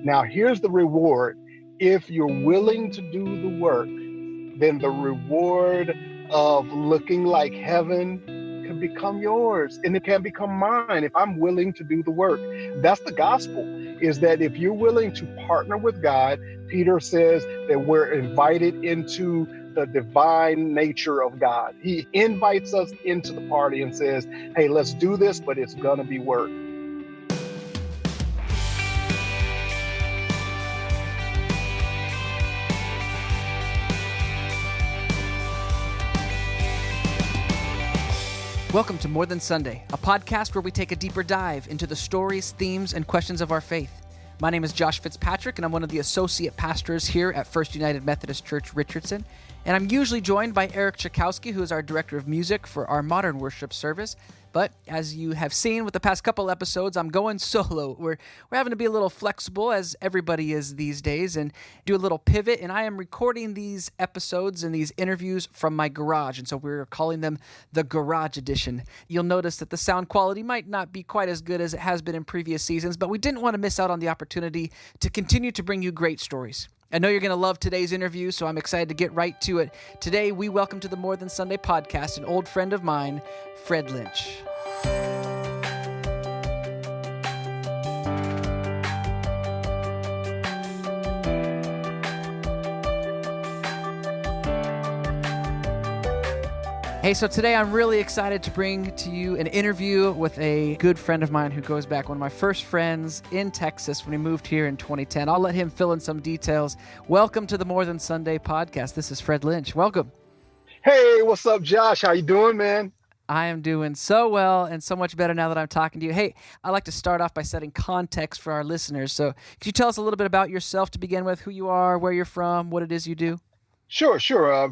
Now, here's the reward. If you're willing to do the work, then the reward of looking like heaven can become yours, and it can become mine if I'm willing to do the work. That's the gospel, is that if you're willing to partner with God, Peter says that we're invited into the divine nature of God. He invites us into the party and says, hey, let's do this, but it's going to be work. Welcome to More Than Sunday, a podcast where we take a deeper dive into the stories, themes, and questions of our faith. My name is Josh Fitzpatrick, and I'm one of the associate pastors here at First United Methodist Church, Richardson. And I'm usually joined by Eric Chakowski, who is our director of music for our modern worship service. But as you have seen with the past couple episodes, I'm going solo. We're having to be a little flexible, as everybody is these days, and do a little pivot. And I am recording these episodes and these interviews from my garage, and so we're calling them the Garage Edition. You'll notice that the sound quality might not be quite as good as it has been in previous seasons, but we didn't want to miss out on the opportunity to continue to bring you great stories. I know you're going to love today's interview, so I'm excited to get right to it. Today, we welcome to the More Than Sunday podcast an old friend of mine, Fred Lynch. Hey, so today I'm really excited to bring to you an interview with a good friend of mine who goes back, one of my first friends in Texas when we moved here in 2010. I'll let him fill in some details. Welcome to the More Than Sunday podcast. This is Fred Lynch. Welcome. Hey, what's up, Josh? How you doing, man? I am doing so well and so much better now that I'm talking to you. Hey, I'd like to start off by setting context for our listeners. So could you tell us a little bit about yourself to begin with, who you are, where you're from, what it is you do? Sure.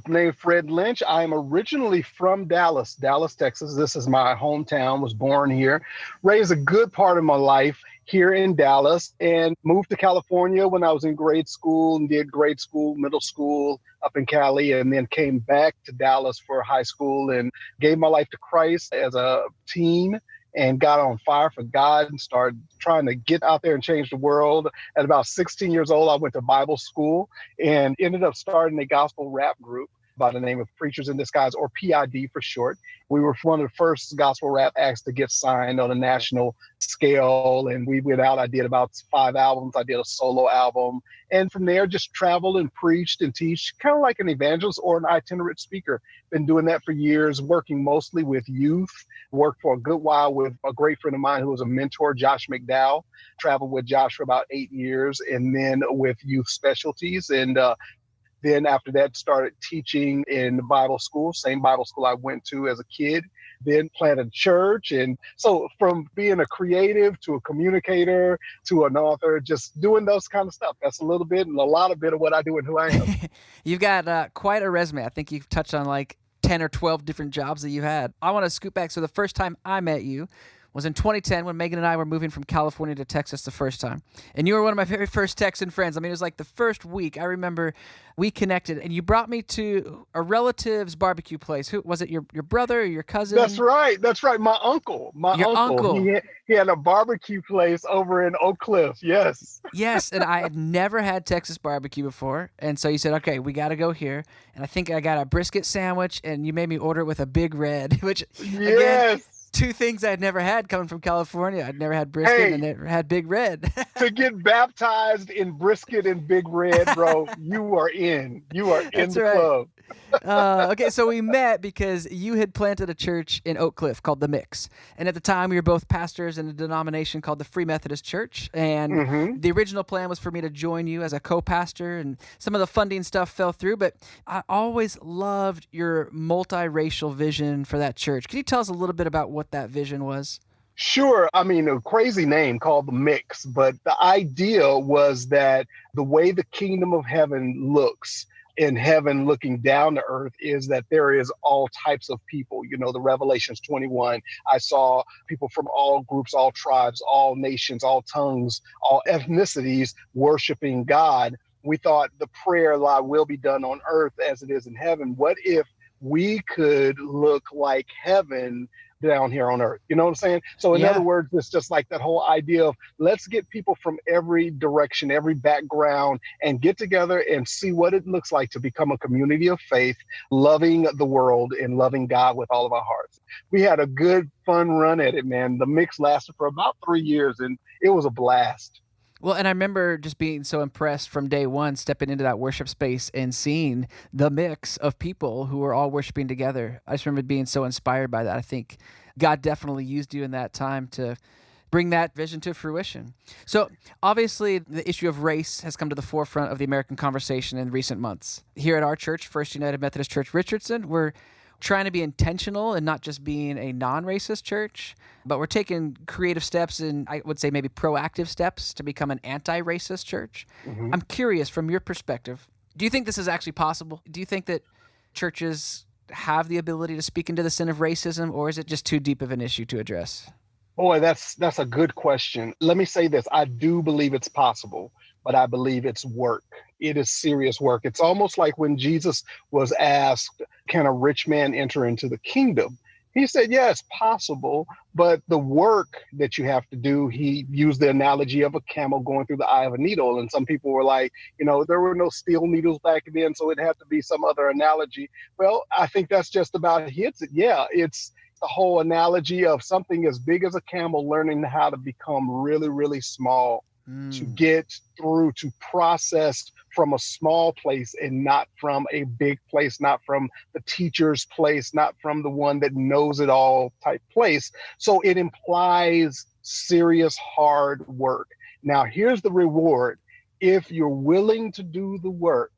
Named Fred Lynch. I'm originally from Dallas, Texas. This is my hometown, was born here, raised a good part of my life here in Dallas, and moved to California when I was in grade school and did grade school, middle school up in Cali, and then came back to Dallas for high school and gave my life to Christ as a teen and got on fire for God and started trying to get out there and change the world. At about 16 years old, I went to Bible school and ended up starting a gospel rap group by the name of Preachers in Disguise, or PID for short. We were one of the first gospel rap acts to get signed on a national scale, and we went out. I did about 5 albums. I did a solo album, and from there just traveled and preached and teach, kind of like an evangelist or an itinerant speaker. Been doing that for years, working mostly with youth. Worked for a good while with a great friend of mine who was a mentor, Josh McDowell. Traveled with Josh for about 8 years, and then with youth specialties. And then after that, started teaching in the Bible school, same Bible school I went to as a kid, then planted a church. And so from being a creative to a communicator to an author, just doing those kind of stuff. That's a little bit and a lot of bit of what I do and who I am. You've got quite a resume. I think you've touched on like 10 or 12 different jobs that you've had. I want to scoot back. So the first time I met you was in 2010 when Megan and I were moving from California to Texas the first time. And you were one of my very first Texan friends. I mean, it was like the first week. I remember we connected, and you brought me to a relative's barbecue place. Who was it? Your brother or your cousin? That's right. My uncle. Your uncle. He had a barbecue place over in Oak Cliff. Yes. Yes, and I had never had Texas barbecue before. And so you said, okay, we got to go here. And I think I got a brisket sandwich, and you made me order it with a Big Red, which, yes. Again, two things I had never had coming from California. I'd never had brisket and never had Big Red. To get baptized in brisket and Big Red, bro, you are in That's the right. club. Okay, so we met because you had planted a church in Oak Cliff called The Mix. And at the time, we were both pastors in a denomination called the Free Methodist Church. And the original plan was for me to join you as a co-pastor, and some of the funding stuff fell through. But I always loved your multiracial vision for that church. Can you tell us a little bit about what that vision was? Sure. I mean, a crazy name called The Mix, but the idea was that the way the kingdom of heaven looks in heaven looking down to earth is that there is all types of people. You know, the Revelations 21, I saw people from all groups, all tribes, all nations, all tongues, all ethnicities worshiping God. We thought the prayer, thy will be done on earth as it is in heaven. What if we could look like heaven down here on earth. You know what I'm saying? So in other Yeah. words, it's just like that whole idea of let's get people from every direction, every background, and get together and see what it looks like to become a community of faith, loving the world and loving God with all of our hearts. We had a good, fun run at it, man. The mix lasted for about 3 years, and it was a blast. Well, and I remember just being so impressed from day one, stepping into that worship space and seeing the mix of people who were all worshiping together. I just remember being so inspired by that. I think God definitely used you in that time to bring that vision to fruition. So, obviously, the issue of race has come to the forefront of the American conversation in recent months. Here at our church, First United Methodist Church Richardson, we're trying to be intentional and not just being a non-racist church, but we're taking creative steps and I would say maybe proactive steps to become an anti-racist church. Mhm. I'm curious from your perspective, do you think this is actually possible? Do you think that churches have the ability to speak into the sin of racism, or is it just too deep of an issue to address? Boy, that's a good question. Let me say this. I do believe it's possible, but I believe it's work. It is serious work. It's almost like when Jesus was asked, can a rich man enter into the kingdom? He said, yeah, it's possible, but the work that you have to do, he used the analogy of a camel going through the eye of a needle. And some people were like, there were no steel needles back then, so it had to be some other analogy. Well, I think that's just about hits it. Yeah, it's the whole analogy of something as big as a camel learning how to become really, really small, to get through, to process from a small place and not from a big place, not from the teacher's place, not from the one that knows it all type place. So it implies serious hard work. Now, here's the reward. If you're willing to do the work,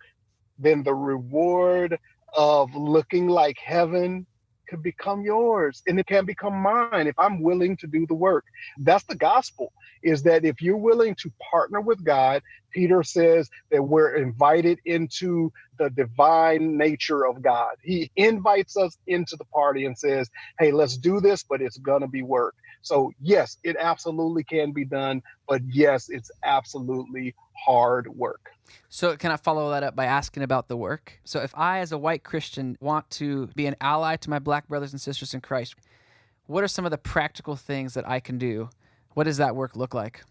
then the reward of looking like heaven could become yours, and it can become mine if I'm willing to do the work. That's the gospel, is that if you're willing to partner with God, Peter says that we're invited into the divine nature of God. He invites us into the party and says, hey, let's do this, but it's going to be work. So yes, it absolutely can be done, but yes, it's absolutely hard work. So can I follow that up by asking about the work? So if I, as a white Christian, want to be an ally to my black brothers and sisters in Christ, what are some of the practical things that I can do? What does that work look like?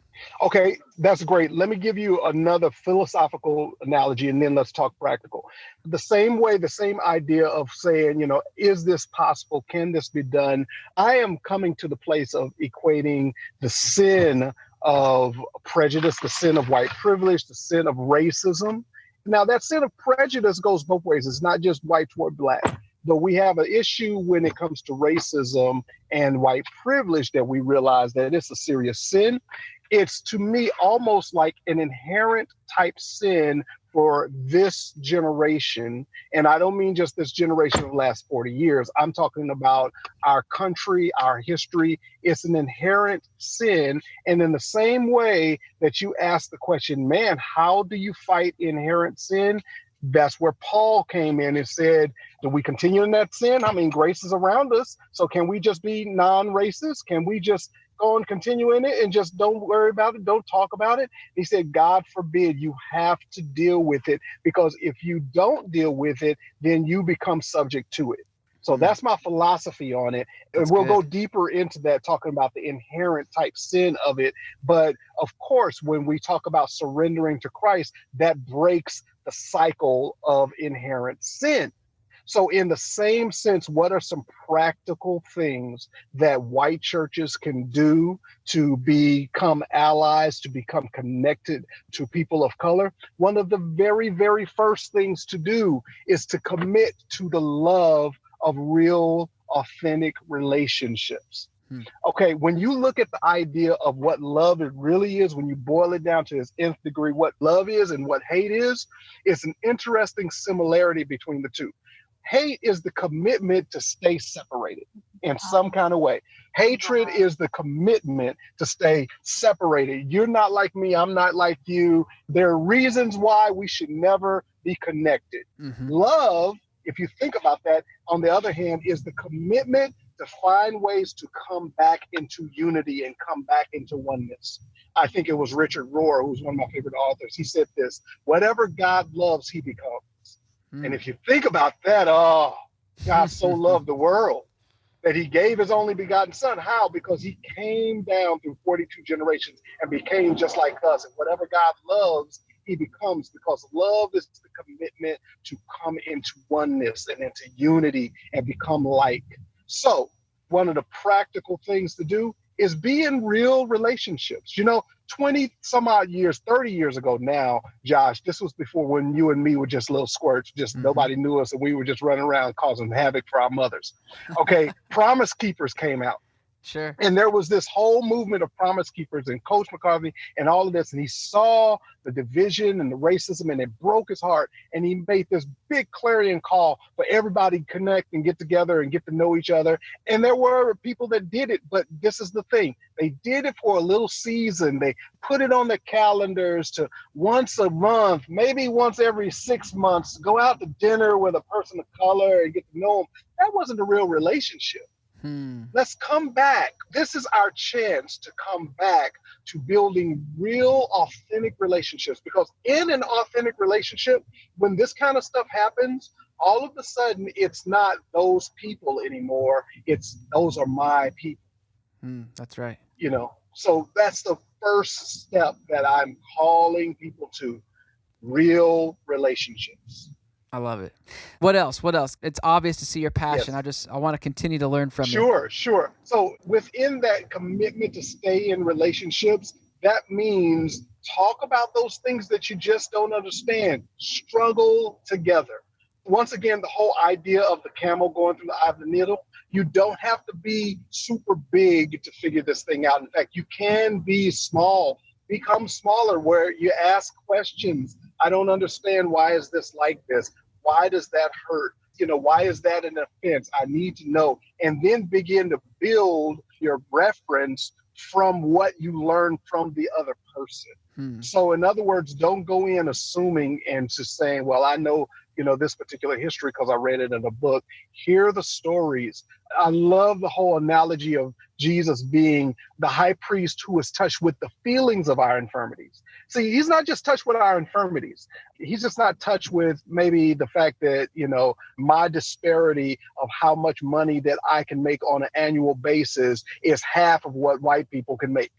Okay, that's great. Let me give you another philosophical analogy, and then let's talk practical. The same way, the same idea of saying, is this possible? Can this be done? I am coming to the place of equating the sin of prejudice, the sin of white privilege, the sin of racism. Now, that sin of prejudice goes both ways. It's not just white toward black. But we have an issue when it comes to racism and white privilege that we realize that it's a serious sin. It's, to me, almost like an inherent type sin for this generation. And I don't mean just this generation of the last 40 years. I'm talking about our country, our history. It's an inherent sin. And in the same way that you ask the question, man, how do you fight inherent sin? That's where Paul came in and said, do we continue in that sin? I mean, grace is around us. So can we just be non-racist? Can we just go and continue in it and just don't worry about it? Don't talk about it. He said, God forbid, you have to deal with it, because if you don't deal with it, then you become subject to it. So that's my philosophy on it. And we'll go deeper into that, talking about the inherent type sin of it. But of course, when we talk about surrendering to Christ, that breaks the cycle of inherent sin. So in the same sense, what are some practical things that white churches can do to become allies, to become connected to people of color? One of the very, very first things to do is to commit to the love of real, authentic relationships. Okay, when you look at the idea of what love it really is, when you boil it down to its nth degree, what love is and what hate is, it's an interesting similarity between the two. Hate is the commitment to stay separated in some kind of way. Hatred is the commitment to stay separated. You're not like me. I'm not like you. There are reasons why we should never be connected. Love, if you think about that, on the other hand, is the commitment to find ways to come back into unity and come back into oneness. I think it was Richard Rohr, who's one of my favorite authors. He said this: whatever God loves, he becomes. And if you think about that, God so loved the world that he gave his only begotten son. How? Because he came down through 42 generations and became just like us. And whatever God loves, he becomes, because love is the commitment to come into oneness and into unity and become like. So one of the practical things to do is be in real relationships. 20 some odd years, 30 years ago now, Josh, this was before when you and me were just little squirts, just nobody knew us, and we were just running around causing havoc for our mothers. Okay, Promise Keepers came out. Sure. And there was this whole movement of Promise Keepers and Coach McCarthy and all of this. And he saw the division and the racism, and it broke his heart. And he made this big clarion call for everybody to connect and get together and get to know each other. And there were people that did it, but this is the thing. They did it for a little season. They put it on their calendars to once a month, maybe once every 6 months, go out to dinner with a person of color and get to know them. That wasn't a real relationship. Let's come back. This is our chance to come back to building real, authentic relationships. Because in an authentic relationship, when this kind of stuff happens, all of a sudden, it's not those people anymore. It's those are my people. That's right. So that's the first step that I'm calling people to: real relationships. I love it. What else? It's obvious to see your passion. Yes. I want to continue to learn from you. Sure. So within that commitment to stay in relationships, that means talk about those things that you just don't understand. Struggle together. Once again, the whole idea of the camel going through the eye of the needle, you don't have to be super big to figure this thing out. In fact, you can be small, become smaller, where you ask questions. I don't understand. Why is this like this? Why does that hurt? Why is that an offense? I need to know. And then begin to build your reference from what you learned from the other person. So in other words, don't go in assuming and just saying, well, I know, this particular history because I read it in a book. Hear the stories. I love the whole analogy of Jesus being the high priest who was touched with the feelings of our infirmities. See, he's not just touched with our infirmities. He's just not touched with maybe the fact that, my disparity of how much money that I can make on an annual basis is half of what white people can make.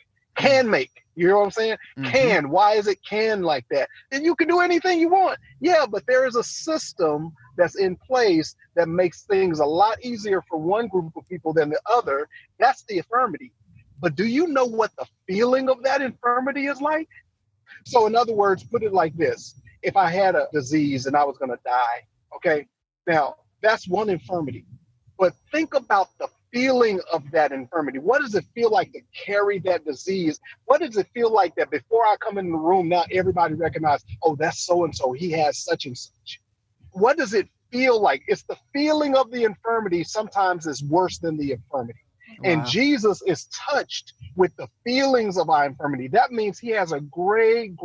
You know what I'm saying? Can. Why is it can like that? And you can do anything you want. Yeah, but there is a system that's in place that makes things a lot easier for one group of people than the other. That's the infirmity. But do you know what the feeling of that infirmity is like? So in other words, put it like this. If I had a disease and I was going to die, okay, now that's one infirmity. But think about the feeling of that infirmity. What does it feel like to carry that disease? What does it feel like that before I come in the room, now everybody recognizes, oh, that's so-and-so, he has such and such. What does it feel like? It's the feeling of the infirmity sometimes is worse than the infirmity. Wow. And Jesus is touched with the feelings of our infirmity. That means he has a great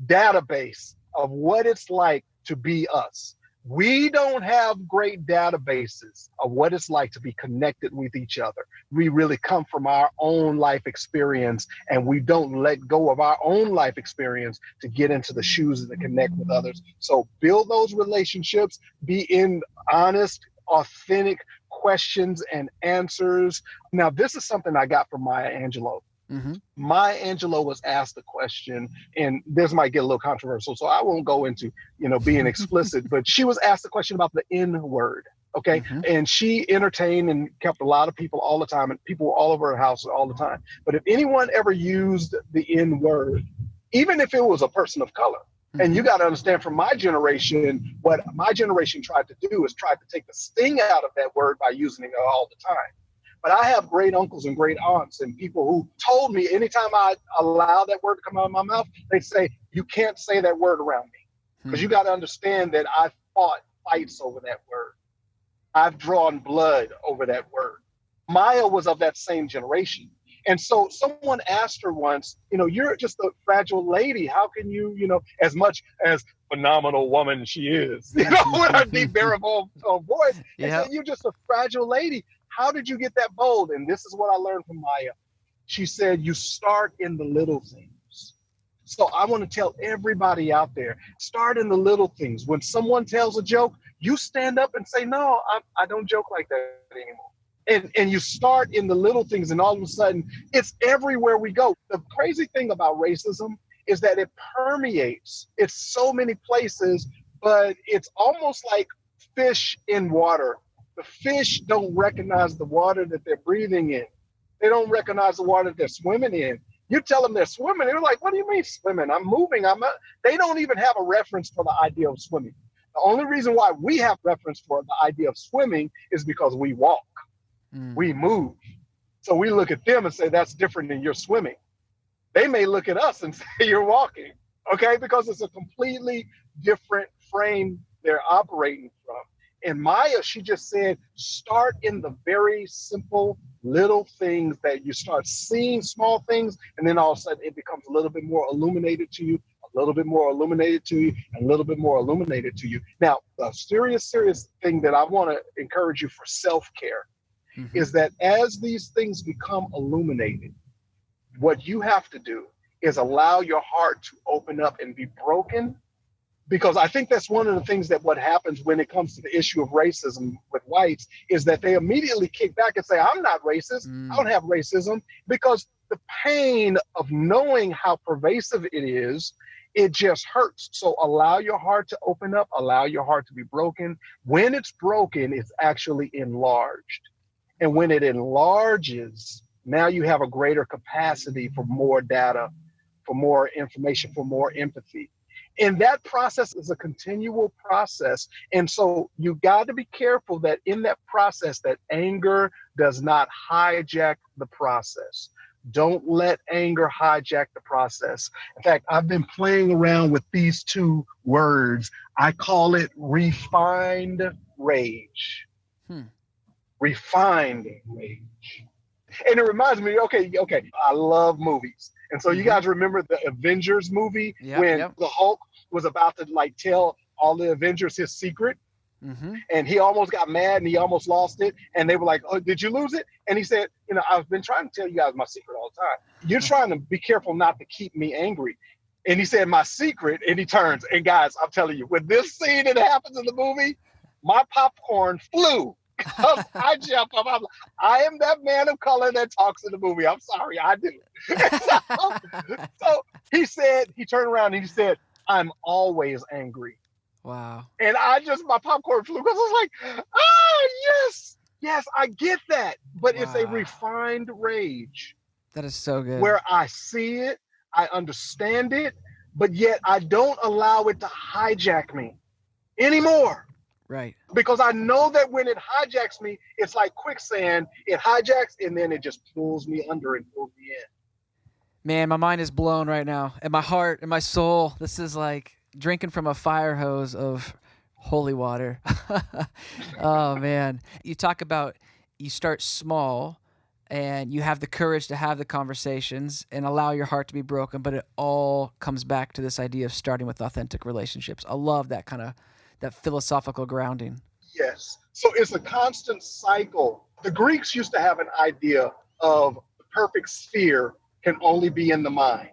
database of what it's like to be us. We don't have great databases of what it's like to be connected with each other. We really come from our own life experience, and we don't let go of our own life experience to get into the shoes and to connect with others. So build those relationships, be in honest, authentic questions and answers. Now, this is something I got from Maya Angelou. Maya Angelou was asked a question, and this might get a little controversial, so I won't go into, being explicit, but she was asked a question about the N word. Okay. And she entertained and kept a lot of people all the time, and people were all over her house all the time. But if anyone ever used the N word, even if it was a person of color, and you got to understand, from my generation, what my generation tried to do is try to take the sting out of that word by using it all the time. But I have great uncles and great aunts and people who told me anytime I allow that word to come out of my mouth, they say, you can't say that word around me. Because you got to understand that I've fought fights over that word. I've drawn blood over that word. Maya was of that same generation. And so someone asked her once, you're just a fragile lady. How can you, as much as phenomenal woman she is, with her deep baritone voice, and said, you're just a fragile lady. How did you get that bold? And this is what I learned from Maya. She said, you start in the little things. So I want to tell everybody out there, start in the little things. When someone tells a joke, you stand up and say, no, I don't joke like that anymore. And you start in the little things, and all of a sudden it's everywhere we go. The crazy thing about racism is that it permeates. It's so many places, but it's almost like fish in water. The fish don't recognize the water that they're breathing in. They don't recognize the water that they're swimming in. You tell them they're swimming, they're like, what do you mean swimming? I'm moving. I'm not. They don't even have a reference for the idea of swimming. The only reason why we have reference for the idea of swimming is because we walk, we move. So we look at them and say, that's different than you're swimming. They may look at us and say you're walking, okay? Because it's a completely different frame they're operating from. And Maya, she just said, start in the very simple little things that you start seeing small things, and then all of a sudden it becomes a little bit more illuminated to you, a little bit more illuminated to you, and a little bit more illuminated to you. Now, a serious thing that I want to encourage you for self-care is that as these things become illuminated, what you have to do is allow your heart to open up and be broken. Because I think that's one of the things that what happens when it comes to the issue of racism with whites is that they immediately kick back and say, I'm not racist. I don't have racism. Because the pain of knowing how pervasive it is, it just hurts. So allow your heart to open up, allow your heart to be broken. When it's broken, it's actually enlarged. And when it enlarges, now you have a greater capacity for more data, for more information, for more empathy. And that process is a continual process. And so you got to be careful that in that process, that anger does not hijack the process. Don't let anger hijack the process. In fact, I've been playing around with these two words. I call it refined rage. Refined rage. And it reminds me, okay, I love movies. And so you guys remember the Avengers movie when the Hulk was about to like tell all the Avengers his secret? And he almost got mad and he almost lost it. And they were like, oh, did you lose it? And he said, I've been trying to tell you guys my secret all the time. You're trying to be careful not to keep me angry. And he said, my secret, and he turns. And guys, I'm telling you, with this scene that happens in the movie, my popcorn flew. I jump up. I am that man of color that talks in the movie. I'm sorry, I do. So he turned around and he said, I'm always angry. Wow. And my popcorn flew because I was like, yes, I get that. But it's a refined rage. That is so good. Where I see it, I understand it, but yet I don't allow it to hijack me anymore. Right. Because I know that when it hijacks me, it's like quicksand. It hijacks and then it just pulls me under and pulls me in. Man, my mind is blown right now. And my heart and my soul, this is like drinking from a fire hose of holy water. Oh, man. You talk about you start small and you have the courage to have the conversations and allow your heart to be broken, but it all comes back to this idea of starting with authentic relationships. I love that kind of that philosophical grounding. Yes. So it's a constant cycle. The Greeks used to have an idea of the perfect sphere can only be in the mind.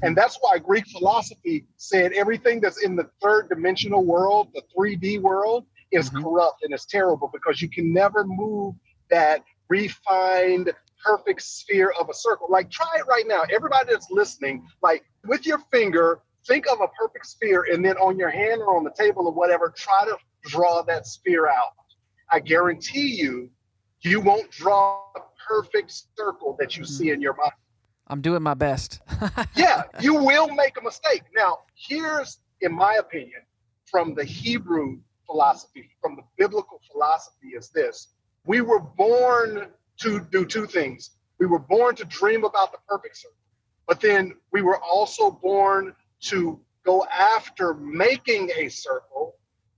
And that's why Greek philosophy said everything that's in the third dimensional world, the 3D world, is corrupt and it's terrible because you can never move that refined, perfect sphere of a circle. Like, try it right now. Everybody that's listening, like with your finger, think of a perfect sphere, and then on your hand or on the table or whatever, try to draw that sphere out. I guarantee you won't draw a perfect circle that you see in your mind. I'm doing my best. Yeah, you will make a mistake. Now, here's, in my opinion, from the Hebrew philosophy, from the biblical philosophy is this. We were born to do two things. We were born to dream about the perfect circle, but then we were also born to go after making a circle,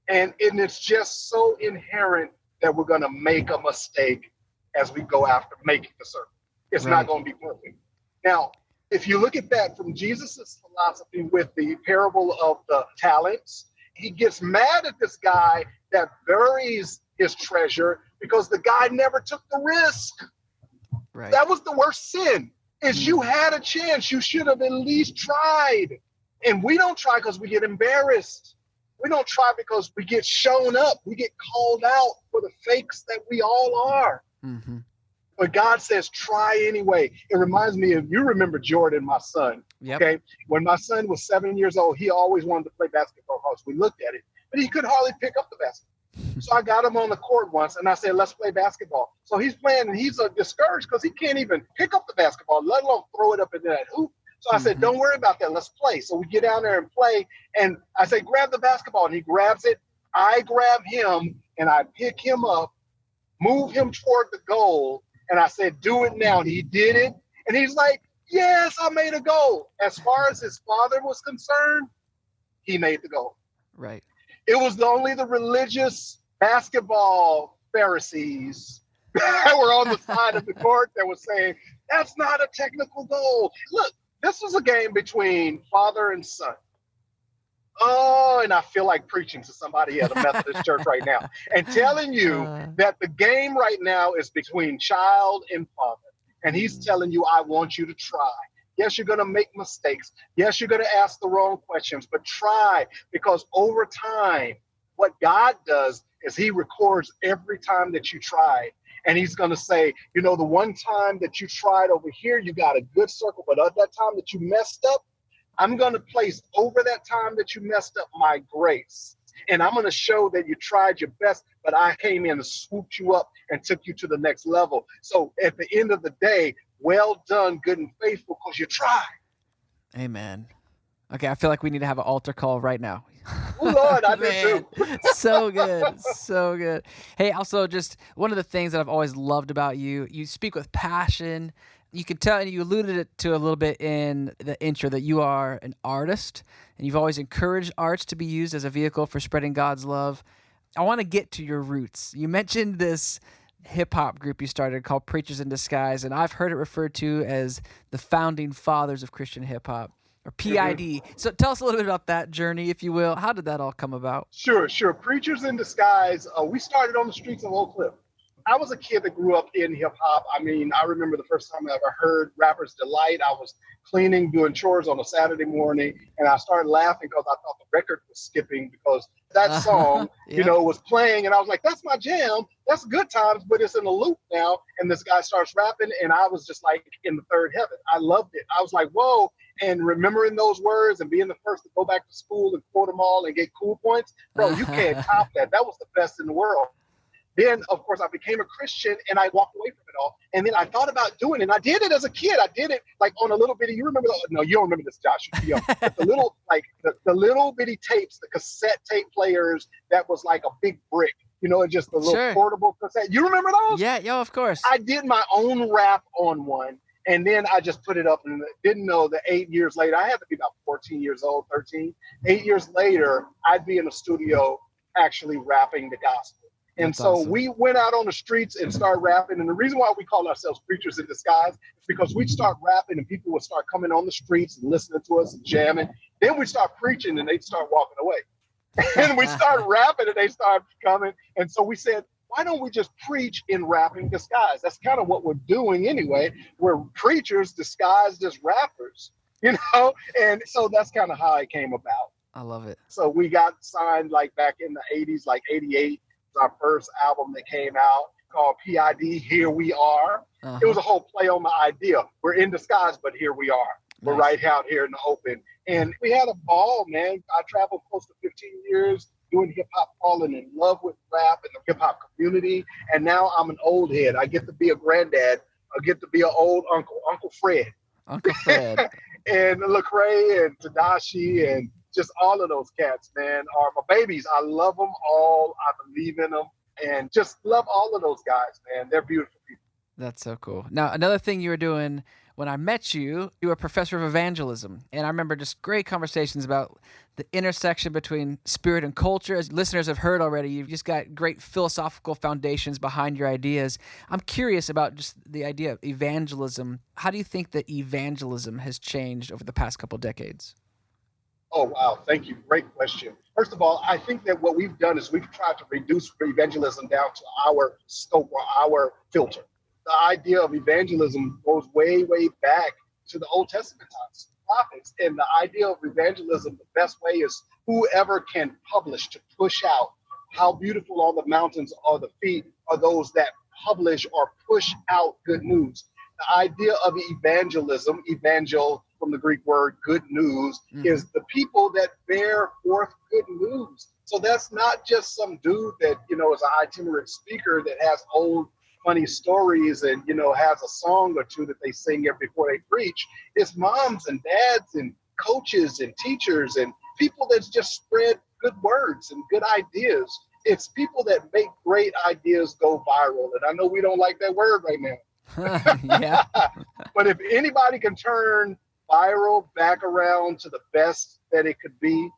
and it's just so inherent that we're going to make a mistake as we go after making the circle. It's not going to be perfect. Now, if you look at that from Jesus's philosophy with the parable of the talents, he gets mad at this guy that buries his treasure because the guy never took the risk. Right. That was the worst sin. Is you had a chance, you should have at least tried. And we don't try because we get embarrassed. We don't try because we get shown up. We get called out for the fakes that we all are. Mm-hmm. But God says, try anyway. It reminds me of, you remember Jordan, my son. Yep. Okay. When my son was 7 years old, he always wanted to play basketball because we looked at it, but he could hardly pick up the basketball. So I got him on the court once and I said, let's play basketball. So he's playing and he's discouraged because he can't even pick up the basketball, let alone throw it up into that hoop. So I said, don't worry about that. Let's play. So we get down there and play. And I say, grab the basketball. And he grabs it. I grab him and I pick him up, move him toward the goal. And I said, do it now. And he did it. And he's like, yes, I made a goal. As far as his father was concerned, he made the goal. Right. It was only the religious basketball Pharisees that were on the side of the court that was saying, that's not a technical goal. Look, this was a game between father and son. Oh, and I feel like preaching to somebody at a Methodist church right now and telling you that the game right now is between child and father. And he's telling you, I want you to try. Yes, you're going to make mistakes. Yes, you're going to ask the wrong questions, but try, because over time, what God does is he records every time that you tried. And he's going to say, you know, the one time that you tried over here, you got a good circle, but at that time that you messed up, I'm going to place over that time that you messed up my grace. And I'm going to show that you tried your best, but I came in and swooped you up and took you to the next level. So at the end of the day, well done, good and faithful, because you tried. Amen. Okay, I feel like we need to have an altar call right now. Oh, Lord, I do too. So good. So good. Hey, also just one of the things that I've always loved about you, you speak with passion. You can tell, and you alluded it to a little bit in the intro, that you are an artist, and you've always encouraged arts to be used as a vehicle for spreading God's love. I want to get to your roots. You mentioned this hip-hop group you started called Preachers in Disguise, and I've heard it referred to as the founding fathers of Christian hip-hop, or PID. So tell us a little bit about that journey, if you will. How did that all come about? Sure. Preachers in Disguise, we started on the streets of Oak Cliff. I was a kid that grew up in hip hop. I mean, I remember the first time I ever heard Rapper's Delight. I was cleaning, doing chores on a Saturday morning, and I started laughing because I thought the record was skipping, because that song, you know, was playing, and I was like, that's my jam. That's good times, but it's in a loop now. And this guy starts rapping, and I was just like in the third heaven. I loved it. I was like, whoa. And remembering those words and being the first to go back to school and quote them all and get cool points, bro, you can't top that. That was the best in the world. Then, of course, I became a Christian and I walked away from it all. And then I thought about doing it. And I did it as a kid. I did it like on a little bitty, you remember, no, you don't remember this, Josh. You know, but the little, like the little bitty tapes, the cassette tape players that was like a big brick, you know, and just the little portable cassette. You remember those? Yeah, of course. I did my own rap on one. And then I just put it up and didn't know that 8 years later, I had to be about 14 years old, 13. 8 years later, I'd be in the studio actually rapping the gospel. And so awesome. We went out on the streets and started rapping. And the reason why we call ourselves Preachers in Disguise is because we'd start rapping and people would start coming on the streets and listening to us and jamming. Then we'd start preaching and they'd start walking away. And we start rapping and they start coming. And so we said, why don't we just preach in rapping disguise? That's kind of what we're doing anyway. We're preachers disguised as rappers, you know? And so that's kind of how it came about. I love it. So we got signed like back in the 80s, like 88. Our first album that came out called PID, Here We Are. It was a whole play on the idea. We're in disguise, but here we are. We're right out here in the open. And we had a ball, man. I traveled close to 15 years doing hip hop, falling in love with rap and the hip hop community. And now I'm an old head. I get to be a granddad. I get to be an old uncle, Uncle Fred. Uncle Fred. And Lecrae and Tadashi and just all of those cats, man, are my babies. I love them all. I believe in them and just love all of those guys, man. They're beautiful people. That's so cool. Now, another thing you were doing when I met you, you were a professor of evangelism. And I remember just great conversations about the intersection between spirit and culture. As listeners have heard already, you've just got great philosophical foundations behind your ideas. I'm curious about just the idea of evangelism. How do you think that evangelism has changed over the past couple decades? Oh, wow. Thank you. Great question. First of all, I think that what we've done is we've tried to reduce evangelism down to our scope or our filter. The idea of evangelism goes way, way back to the Old Testament times, prophets. And the idea of evangelism, the best way is whoever can publish to push out how beautiful on the mountains are the feet are those that publish or push out good news. The idea of evangelism, evangel from the Greek word good news, is the people that bear forth good news. So that's not just some dude that, is an itinerant speaker that has old funny stories and, has a song or two that they sing before they preach. It's moms and dads and coaches and teachers and people that just spread good words and good ideas. It's people that make great ideas go viral. And I know we don't like that word right now. Yeah. But if anybody can turn viral back around to the best that it could be,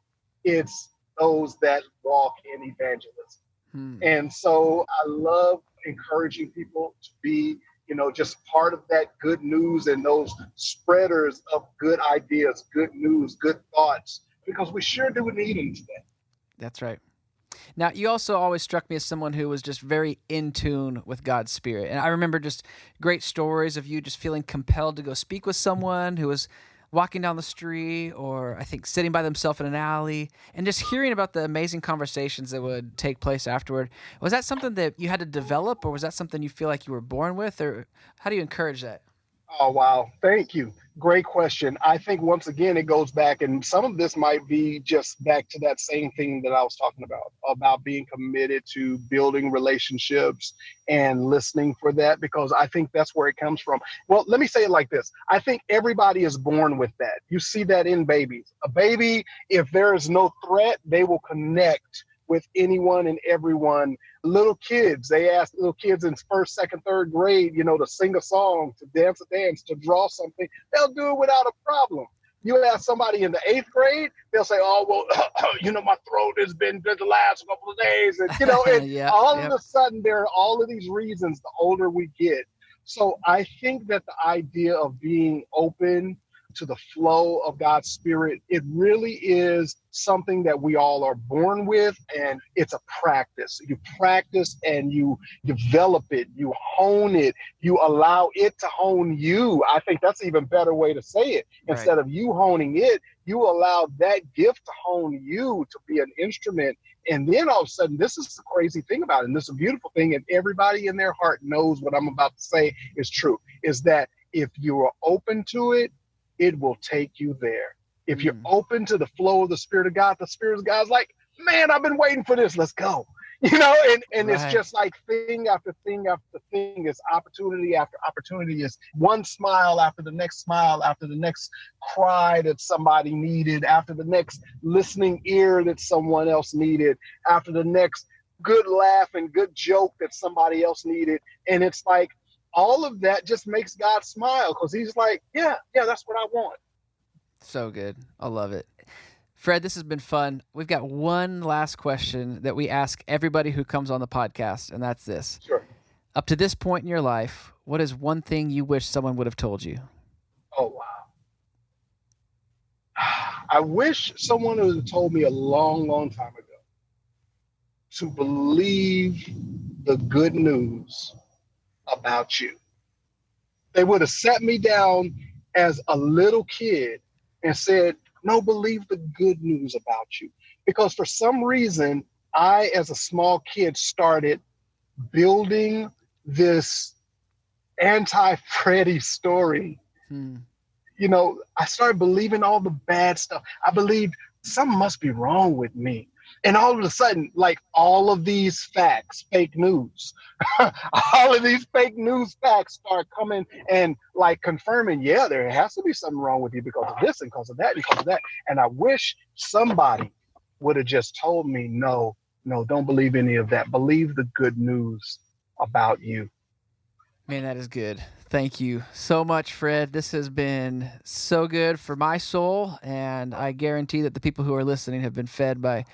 it's those that walk in evangelism. And so I love encouraging people to be, just part of that good news and those spreaders of good ideas, good news, good thoughts, because we sure do need them today. That's right. Now, you also always struck me as someone who was just very in tune with God's Spirit. And I remember just great stories of you just feeling compelled to go speak with someone who was walking down the street or I think sitting by themselves in an alley and just hearing about the amazing conversations that would take place afterward. Was that something that you had to develop, or was that something you feel like you were born with, or how do you encourage that? Oh, wow. Thank you. Great question. I think once again, it goes back, and some of this might be just back to that same thing that I was talking about being committed to building relationships and listening for that, because I think that's where it comes from. Well, let me say it like this. I think everybody is born with that. You see that in babies. A baby, if there is no threat, they will connect with anyone and everyone. Little kids, they ask little kids in first, second, third grade, to sing a song, to dance a dance, to draw something. They'll do it without a problem. You ask somebody in the 8th grade, they'll say, oh, well, my throat has been good the last couple of days. And, of a sudden, there are all of these reasons the older we get. So I think that the idea of being open to the flow of God's Spirit, it really is something that we all are born with, and it's a practice. You practice and you develop it, you hone it, you allow it to hone you. I think that's an even better way to say it. Right. Instead of you honing it, you allow that gift to hone you to be an instrument. And then all of a sudden, this is the crazy thing about it, and this is a beautiful thing, and everybody in their heart knows what I'm about to say is true, is that if you are open to it, it will take you there. If you're open to the flow of the Spirit of God is like, man, I've been waiting for this. Let's go. And right. It's just like thing after thing after thing. It's opportunity after opportunity. Is one smile after the next smile, after the next cry that somebody needed, after the next listening ear that someone else needed, after the next good laugh and good joke that somebody else needed. And it's like, all of that just makes God smile, because he's like, yeah, that's what I want. So good. I love it. Fred, this has been fun. We've got one last question that we ask everybody who comes on the podcast, and that's this. Sure. Up to this point in your life, what is one thing you wish someone would have told you? Oh, wow. I wish someone would have told me a long, long time ago to believe the good news about you. They would have sat me down as a little kid and said, no, believe the good news about you. Because for some reason, I, as a small kid, started building this anti-Freddie story. I started believing all the bad stuff. I believed something must be wrong with me. And all of a sudden, like all of these facts, fake news, all of these fake news facts start coming and like confirming, yeah, there has to be something wrong with you because of this and because of that and because of that. And I wish somebody would have just told me, no, don't believe any of that. Believe the good news about you. Man, that is good. Thank you so much, Fred. This has been so good for my soul, and I guarantee that the people who are listening have been fed by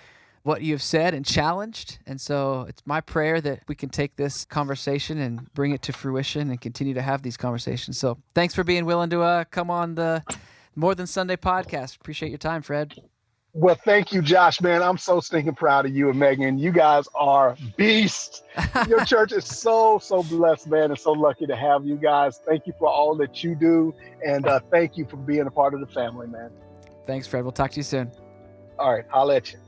what you've said and challenged. And so it's my prayer that we can take this conversation and bring it to fruition and continue to have these conversations. So thanks for being willing to come on the More Than Sunday podcast. Appreciate your time, Fred. Well, thank you, Josh, man. I'm so stinking proud of you and Megan. You guys are beasts. Your church is so blessed, man, and so lucky to have you guys. Thank you for all that you do. And thank you for being a part of the family, man. Thanks, Fred. We'll talk to you soon. All right. Holla at you.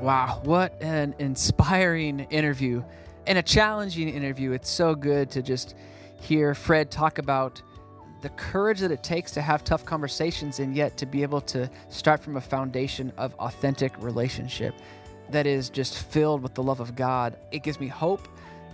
Wow, what an inspiring interview and a challenging interview. It's so good to just hear Fred talk about the courage that it takes to have tough conversations and yet to be able to start from a foundation of authentic relationship that is just filled with the love of God. It gives me hope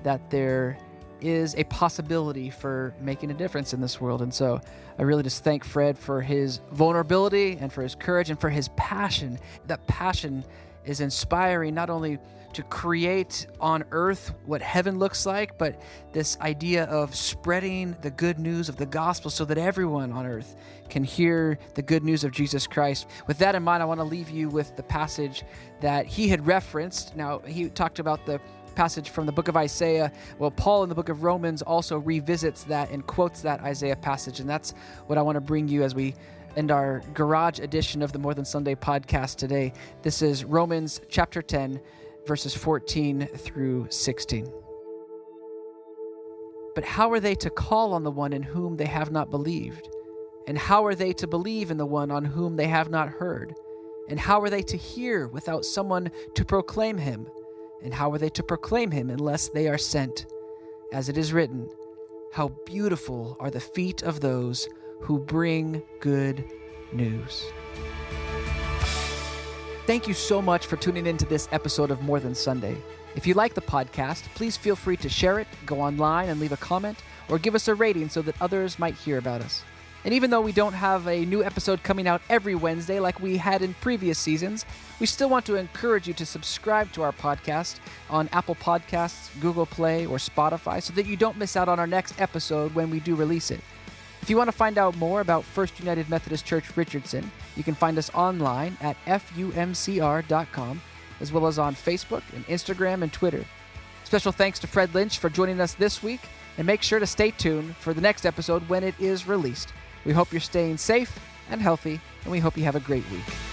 that there is a possibility for making a difference in this world. And so I really just thank Fred for his vulnerability and for his courage and for his passion. That passion is inspiring not only to create on earth what heaven looks like, but this idea of spreading the good news of the gospel so that everyone on earth can hear the good news of Jesus Christ. With that in mind, I want to leave you with the passage that he had referenced. Now, he talked about the passage from the book of Isaiah. Well, Paul in the book of Romans also revisits that and quotes that Isaiah passage. And that's what I want to bring you as we end our garage edition of the More Than Sunday podcast today. This is Romans chapter 10, verses 14 through 16. But how are they to call on the one in whom they have not believed? And how are they to believe in the one on whom they have not heard? And how are they to hear without someone to proclaim him? And how are they to proclaim him unless they are sent? As it is written, how beautiful are the feet of those who bring good news. Thank you so much for tuning into this episode of More Than Sunday. If you like the podcast, please feel free to share it, go online and leave a comment, or give us a rating so that others might hear about us. And even though we don't have a new episode coming out every Wednesday like we had in previous seasons, we still want to encourage you to subscribe to our podcast on Apple Podcasts, Google Play, or Spotify so that you don't miss out on our next episode when we do release it. If you want to find out more about First United Methodist Church Richardson, you can find us online at fumcr.com, as well as on Facebook and Instagram and Twitter. Special thanks to Fred Lynch for joining us this week, and make sure to stay tuned for the next episode when it is released. We hope you're staying safe and healthy, and we hope you have a great week.